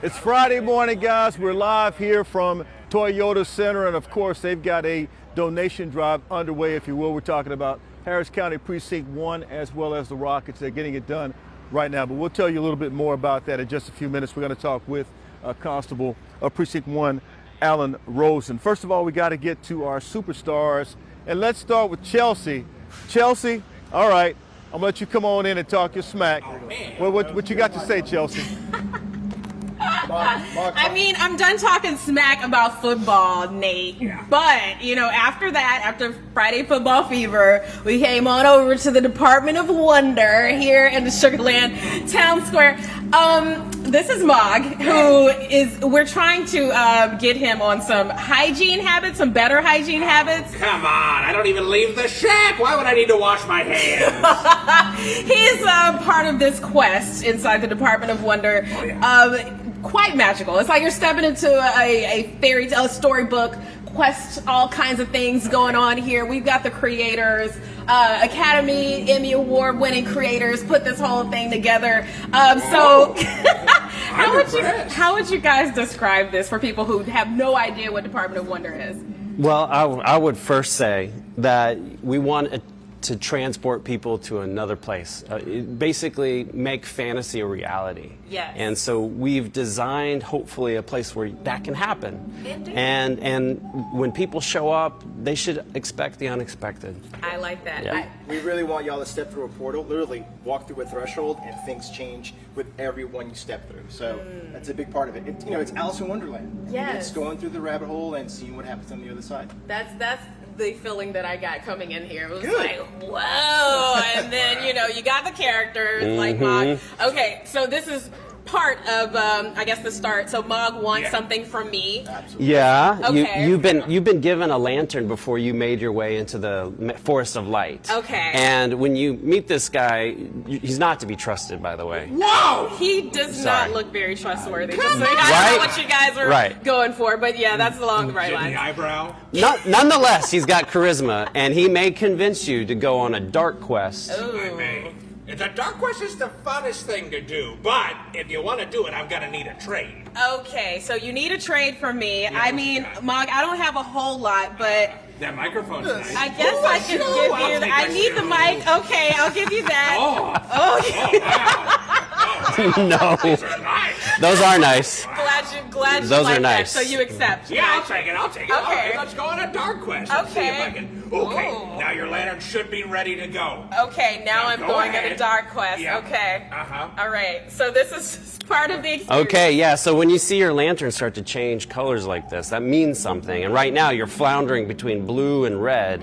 It's Friday morning, guys. We're live here from Toyota Center, and of course, they've got a donation drive underway, if you will. We're talking about Harris County Precinct 1 as well as the Rockets. They're getting it done right now, but we'll tell you a little bit more about that in just a few minutes. We're going to talk with Constable of Precinct 1, Alan Rosen. First of all, we got to get to our superstars, and let's start with Chelsea. Chelsea, all right, I'm going to let you come on in and talk your smack. What you got to say, Chelsea? I mean, I'm done talking smack about football, Nate. Yeah. But, you know, after that, after Friday Football Fever, we came on over to the Department of Wonder here in the Sugarland Town Square. This is Mog, we're trying to get him on some hygiene habits, some better hygiene habits. Come on, I don't even leave the shack. Why would I need to wash my hands? He's part of this quest inside the Department of Wonder. Oh, yeah. Quite magical. It's like you're stepping into a fairy tale, storybook, quest, all kinds of things going on here. We've got the creators, Academy, Emmy Award winning creators put this whole thing together. How would you guys describe this for people who have no idea what Department of Wonder is? Well, I would first say that we want to transport people to another place. Basically make fantasy a reality. Yes. And so we've designed hopefully a place where that can happen. Indeed. And when people show up, they should expect the unexpected. I like that. Yeah. We really want y'all to step through a portal, literally walk through a threshold, and things change with everyone you step through. So that's a big part of it. It's Alice in Wonderland. Yes. It's going through the rabbit hole and seeing what happens on the other side. That's the feeling that I got coming in here. It was Good. like, whoa. And then, you got the characters like Mog. Okay, so this is part of, I guess, the start. So Mog wants something from me. Absolutely. Yeah, Okay. you've been given a lantern before you made your way into the Forest of Light. Okay. And when you meet this guy, he's not to be trusted, by the way. Whoa! He does Sorry. not look very trustworthy. Just so you guys Right? know what you guys are Right. going for. But yeah, that's along the right Jimmy line. eyebrow. Nonetheless, he's got charisma, and he may convince you to go on a dark quest. I may. The dark quest is the funnest thing to do, but if you want to do it, I'm gonna need a trade. Okay, so you need a trade from me. I mean, Mog, I don't have a whole lot, but That microphone's nice. I guess I can give you. I need the mic. Okay, I'll give you that. No, These are nice. those are nice. Glad you Those like are nice. that. So you accept. Yeah, I'll take it. Okay. All right, let's go on a dark quest. Let's see if I Okay. can. Ooh. Now your lantern should be ready to go. Okay, now I'm Go going on a ahead. dark quest. Yeah. Okay. Uh-huh. All right. So this is part of the experience. Okay, yeah, so when you see your lantern start to change colors like this, that means something. And right now you're floundering between blue and red.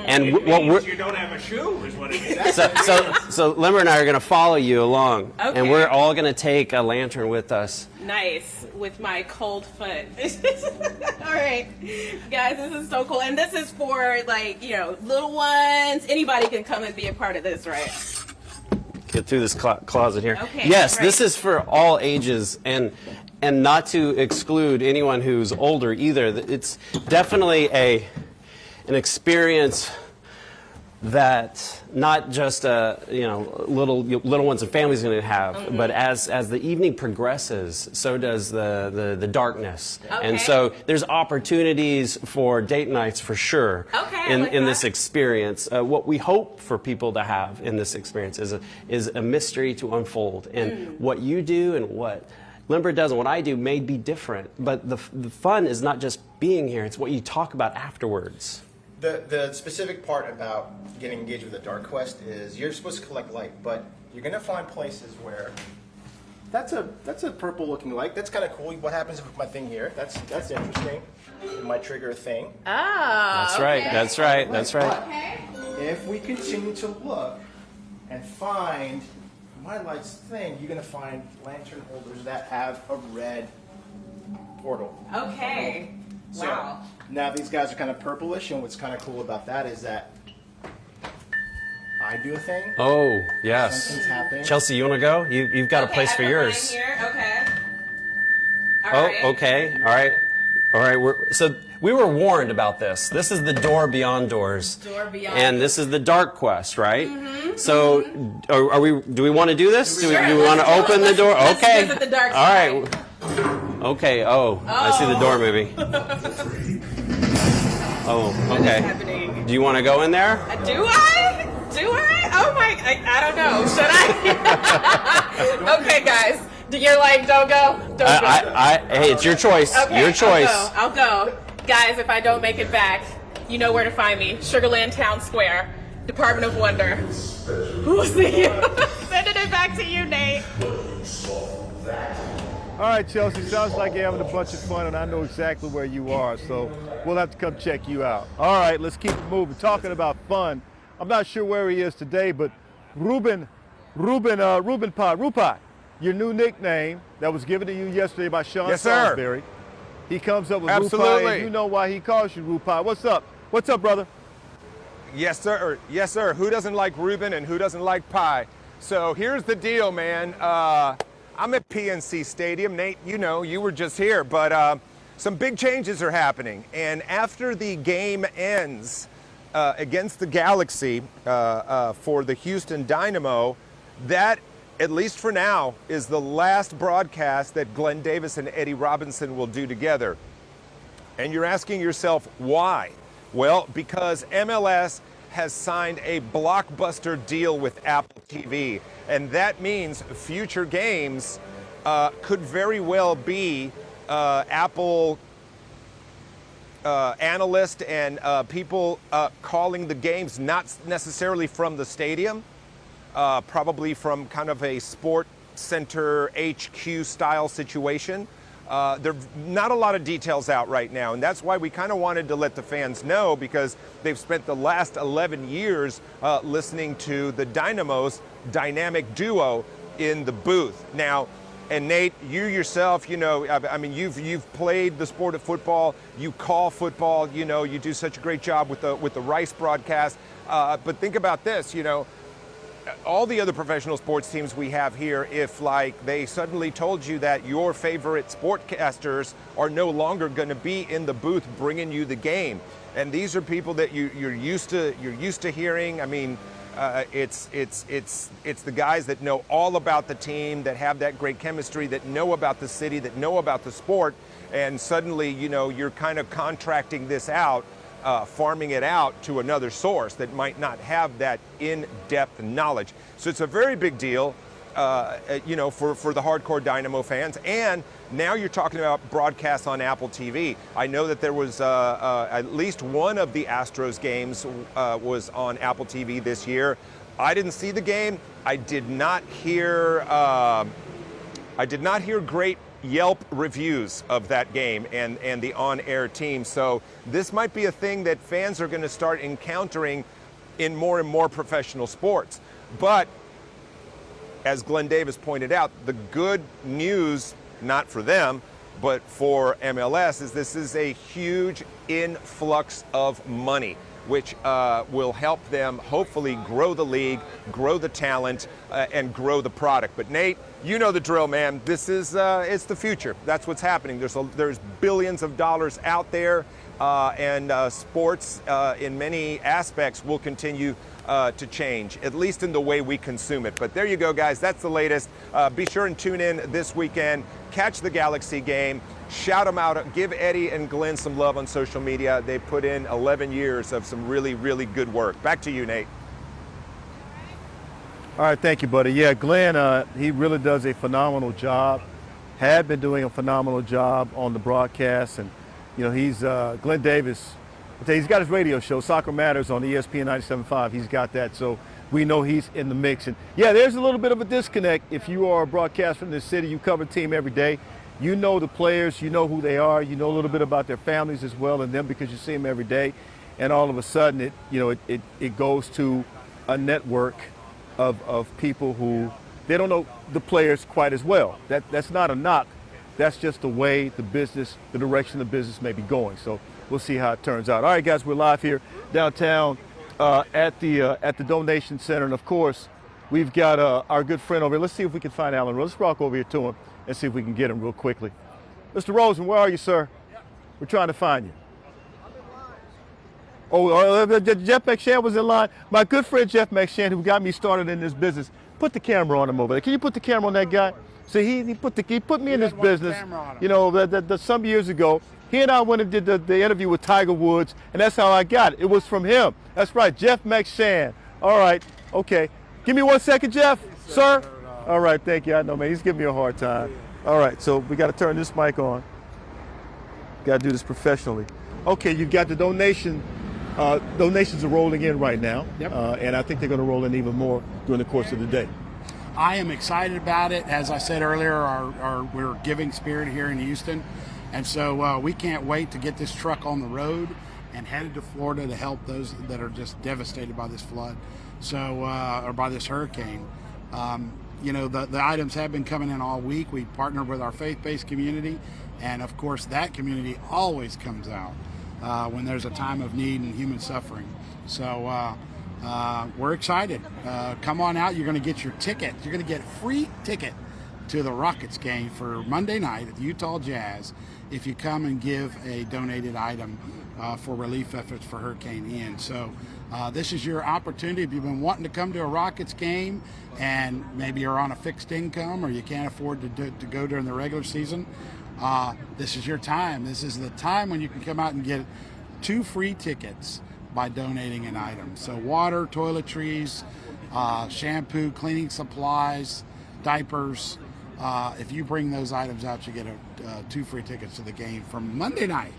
And It what means we're... you don't have a shoe, is what it is. So Limber and I are going to follow you along. Okay. And we're all going to take a lantern with us. Nice with my cold foot. All right, guys, this is so cool, and this is for little ones. Anybody can come and be a part of this, right? Get through this closet here. Okay, yes, right. this is for all ages, and not to exclude anyone who's older either. It's definitely an experience that not just little ones and families are going to have, but as the evening progresses, so does the darkness. Okay. And so there's opportunities for date nights for sure. Okay, in like this that. experience. What we hope for people to have in this experience is a mystery to unfold, and what you do and what Limber does and what I do may be different, but the fun is not just being here; it's what you talk about afterwards. The specific part about getting engaged with the dark quest is you're supposed to collect light, but you're going to find places where that's a purple looking light. That's kind of cool. What happens with my thing here? That's interesting. It might trigger a thing. Ah. That's right. That's right. That's right. Okay. If we continue to look and find my light's thing, you're going to find lantern holders that have a red portal. Okay. So Wow. now these guys are kind of purplish, and what's kind of cool about that is that I do a thing. Oh yes. Something's happening. Chelsea, you want to go? You've got a place I for have yours. mine here. Okay. All Oh, right. okay. All right. All right. So we were warned about this. This is the door beyond doors. Door beyond And this is the dark quest, right? So, are we? Do we want to do this? Do we want to open the door? let's Okay. visit the dark All right. side. Okay. Oh, I see the door moving. Oh, What is okay. happening? Do you want to go in there? Do I? Do I? Oh my! I don't know. Should I? Okay, guys. You're like, don't go. Don't go. Hey, it's your choice. Okay, Your choice. I'll go. Guys, if I don't make it back, you know where to find me. Sugarland Town Square, Department of Wonder. We'll see you. Sending it back to you, Nate. All right, Chelsea, sounds like you're having a bunch of fun, and I know exactly where you are, so we'll have to come check you out. All right, let's keep it moving. Talking about fun, I'm not sure where he is today, but Ruben Rupai, your new nickname that was given to you yesterday by Sean Yes, sir. Salisbury. He comes up with Rupai, Absolutely. and you know why he calls you Rupai. What's up? What's up, brother? Yes, sir. Yes, sir. Who doesn't like Ruben and who doesn't like pie? So here's the deal, man. I'm at PNC Stadium. Nate, you know, you were just here, but some big changes are happening. And after the game ends against the Galaxy for the Houston Dynamo, that, at least for now, is the last broadcast that Glenn Davis and Eddie Robinson will do together. And you're asking yourself, why? Well, because MLS has signed a blockbuster deal with Apple TV. And that means future games could very well be Apple analysts and people calling the games not necessarily from the stadium, probably from kind of a sport center HQ style situation. There's not a lot of details out right now, and that's why we kind of wanted to let the fans know, because they've spent the last 11 years listening to the Dynamo's dynamic duo in the booth. Now, and Nate, you yourself, you know, I mean, you've played the sport of football, you call football, you know, you do such a great job with the Rice broadcast. But think about this, you know, all the other professional sports teams we have here, if like they suddenly told you that your favorite sportcasters are no longer going to be in the booth bringing you the game, and these are people that you're used to hearing. I mean, it's the guys that know all about the team, that have that great chemistry, that know about the city, that know about the sport, and suddenly, you know, you're kind of contracting this out. Farming it out to another source that might not have that in-depth knowledge. So it's a very big deal, you know, for the hardcore Dynamo fans. And now you're talking about broadcasts on Apple TV. I know that there was at least one of the Astros games was on Apple TV this year. I didn't see the game. I did not hear great Yelp reviews of that game and the on-air team. So this might be a thing that fans are going to start encountering in more and more professional sports. But as Glenn Davis pointed out, the good news, not for them, but for MLS, is this is a huge influx of money, which will help them hopefully grow the league, grow the talent, and grow the product. But Nate, you know the drill, man. This is it's the future. That's what's happening. There's billions of dollars out there, and sports in many aspects will continue to change, at least in the way we consume it. But there you go, guys. That's the latest. Be sure and tune in this weekend. Catch the Galaxy game. Shout them out. Give Eddie and Glenn some love on social media. They put in 11 years of some really, really good work. Back to you, Nate. All right, thank you, buddy. Yeah, Glenn, he really does a phenomenal job. Had been doing a phenomenal job on the broadcast, and you know he's Glenn Davis. He's got his radio show, Soccer Matters, on ESPN 97.5. He's got that, so we know he's in the mix. And yeah, there's a little bit of a disconnect. If you are a broadcaster in this city, you cover the team every day. You know the players, you know who they are, you know a little bit about their families as well, and them because you see them every day. And all of a sudden, it goes to a network of people who they don't know the players quite as well. That's not a knock. That's just the way the direction the business may be going. So we'll see how it turns out. All right, guys, we're live here downtown at the donation center, and of course, we've got our good friend over here. Let's see if we can find Alan Rose. Let's walk over here to him and see if we can get him real quickly. Mr. Rosen, where are you, sir? We're trying to find you. Jeff McShann was in line. My good friend Jeff McShann, who got me started in this business, put the camera on him over there. Can you put the camera on that guy? See, he put me in this had one business. camera on him. You know, some years ago. He and I went and did the interview with Tiger Woods, and that's how I got it. It was from him. That's right, Jeff McShann. All right, okay. Give me 1 second, Jeff, sir. All right, thank you. I know, man. He's giving me a hard time. All right, so we got to turn this mic on. Got to do this professionally. Okay, you've got the donation. Donations are rolling in right now, Yep. and I think they're going to roll in even more during the course of the day. I am excited about it. As I said earlier, we're giving spirit here in Houston. And so we can't wait to get this truck on the road and headed to Florida to help those that are just devastated by this flood, or by this hurricane. You know, the items have been coming in all week. We partnered with our faith-based community, and of course that community always comes out when there's a time of need and human suffering. So we're excited. Come on out. You're going to get your ticket. You're going to get a free ticket to the Rockets game for Monday night at the Utah Jazz if you come and give a donated item for relief efforts for Hurricane Ian. So this is your opportunity. If you've been wanting to come to a Rockets game and maybe you're on a fixed income or you can't afford to go during the regular season, this is your time. This is the time when you can come out and get 2 free tickets by donating an item. So water, toiletries, shampoo, cleaning supplies, diapers. If you bring those items out, you get 2 free tickets to the game from Monday night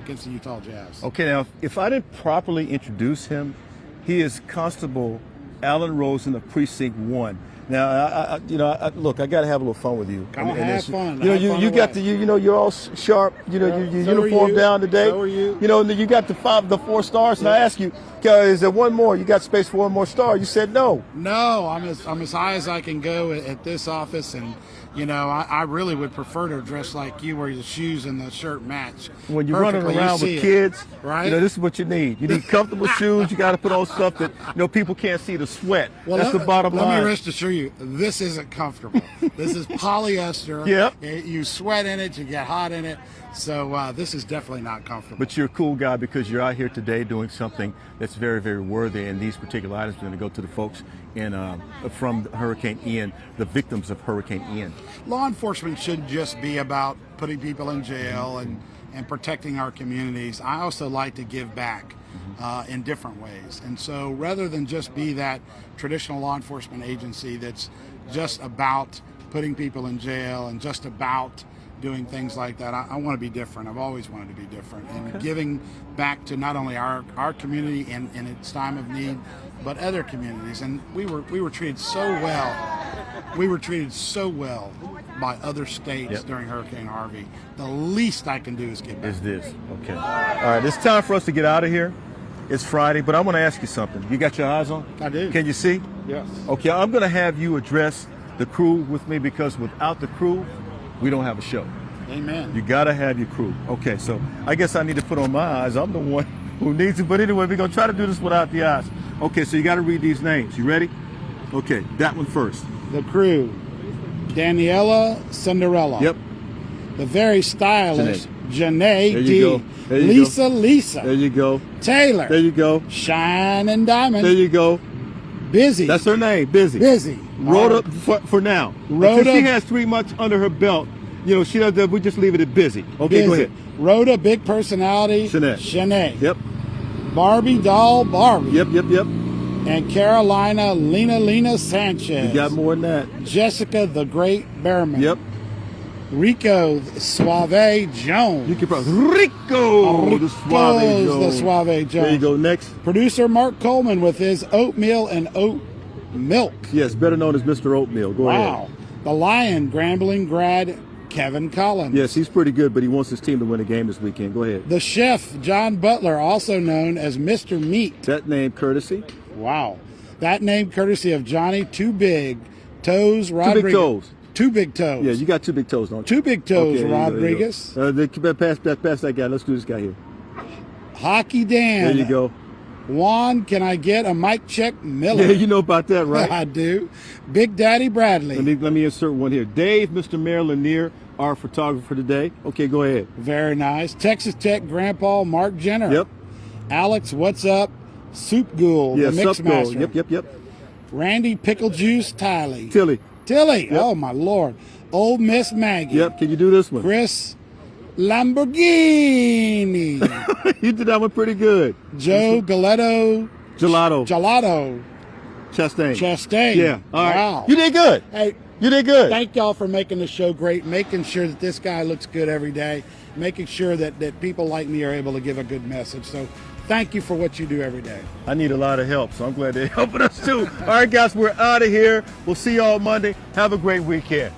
against the Utah Jazz. Okay, now, if I didn't properly introduce him, he is Constable Alan Rosen of Precinct 1. Now, look, I got to have a little fun with you. Come on, have fun. You know, you got you're all sharp. You know, your uniform down today. So are you. You know, and you got the 4 stars, and I ask you, is there one more? You got space for one more star? You said no. No, I'm as high as I can go at this office, and you know, I really would prefer to dress like you, where the shoes and the shirt match. When you're perfectly. running around You see with it, kids, right? you know, this is what you need. You need comfortable shoes. You got to put on stuff that people can't see the sweat. Well, That's the bottom line. Let me rest assure you, this isn't comfortable. This is polyester. Yep. You sweat in it, you get hot in it. So this is definitely not comfortable. But you're a cool guy because you're out here today doing something that's very, very worthy. And these particular items are going to go to the folks from Hurricane Ian, the victims of Hurricane Ian. Law enforcement shouldn't just be about putting people in jail and protecting our communities. I also like to give back in different ways. And so rather than just be that traditional law enforcement agency that's just about putting people in jail and just about doing things like that, I want to be different. I've always wanted to be different, and giving back to not only our community in its time of need, but other communities. And we were treated so well. We were treated so well by other states during Hurricane Harvey. The least I can do is give back. Is this. Okay. All right, it's time for us to get out of here. It's Friday, but I want to ask you something. You got your eyes on? I do. Can you see? Yes. Okay, I'm going to have you address the crew with me, because without the crew, we don't have a show. Amen. You got to have your crew. Okay, so I guess I need to put on my eyes. I'm the one who needs it. But anyway, we're going to try to do this without the eyes. Okay, so you got to read these names. You ready? Okay, that one first. The crew: Daniela Cinderella. Yep. The very stylish Janae There you D. go. There you Lisa go. Lisa. There you go. Taylor. There you go. Shine and Diamond. There you go. Busy. That's her name, Busy. Busy. Rhoda, for now. Rhoda- Until she has 3 months under her belt, you know, she does. We just leave it at Busy. Okay, Busy. go ahead. Rhoda, big personality. Shanae. Shanae. Yep. Barbie doll Barbie. Yep. And Carolina Lena Sanchez. You got more than that. Jessica the Great Bearman. Yep. Rico Suave Jones. You can probably Rico the Suave Jones. The Suave Jones. There you go. Next. Producer Mark Coleman with his oatmeal and oat milk. Yes, better known as Mr. Oatmeal. Go Wow. ahead. The Lion Grambling grad Kevin Collins. Yes, he's pretty good, but he wants his team to win a game this weekend. Go ahead. The chef John Butler, also known as Mr. Meat. That name courtesy. Wow. That name courtesy of Johnny Too Big Toes Rodriguez. Big toes. Two big toes. Yeah, you got 2 big toes, don't you? Two big toes, Okay, there you go, Rodriguez. there you go. Pass that guy. Let's do this guy here. Hockey Dan. There you go. Juan, can I get a mic check Miller? Yeah, you know about that, right? I do. Big Daddy Bradley. Let me insert one here. Dave, Mr. Mayor Lanier, our photographer today. Okay, go ahead. Very nice. Texas Tech Grandpa Mark Jenner. Yep. Alex, what's up? Soup Ghoul, Yeah, the mix Sup Goal. master. Yep. Randy Pickle Juice Tiley. Tilly. Tilly. Yep. Oh my Lord. Old Miss Maggie. Yep. Can you do this one? Chris Lamborghini. You did that one pretty good. Joe Gelato Gelato. Chastain. Yeah. All right. Wow. You did good. Hey, You did good. thank y'all for making the show great, making sure that this guy looks good every day, making sure that people like me are able to give a good message. So thank you for what you do every day. I need a lot of help, so I'm glad they're helping us too. All right, guys, we're out of here. We'll see y'all Monday. Have a great weekend.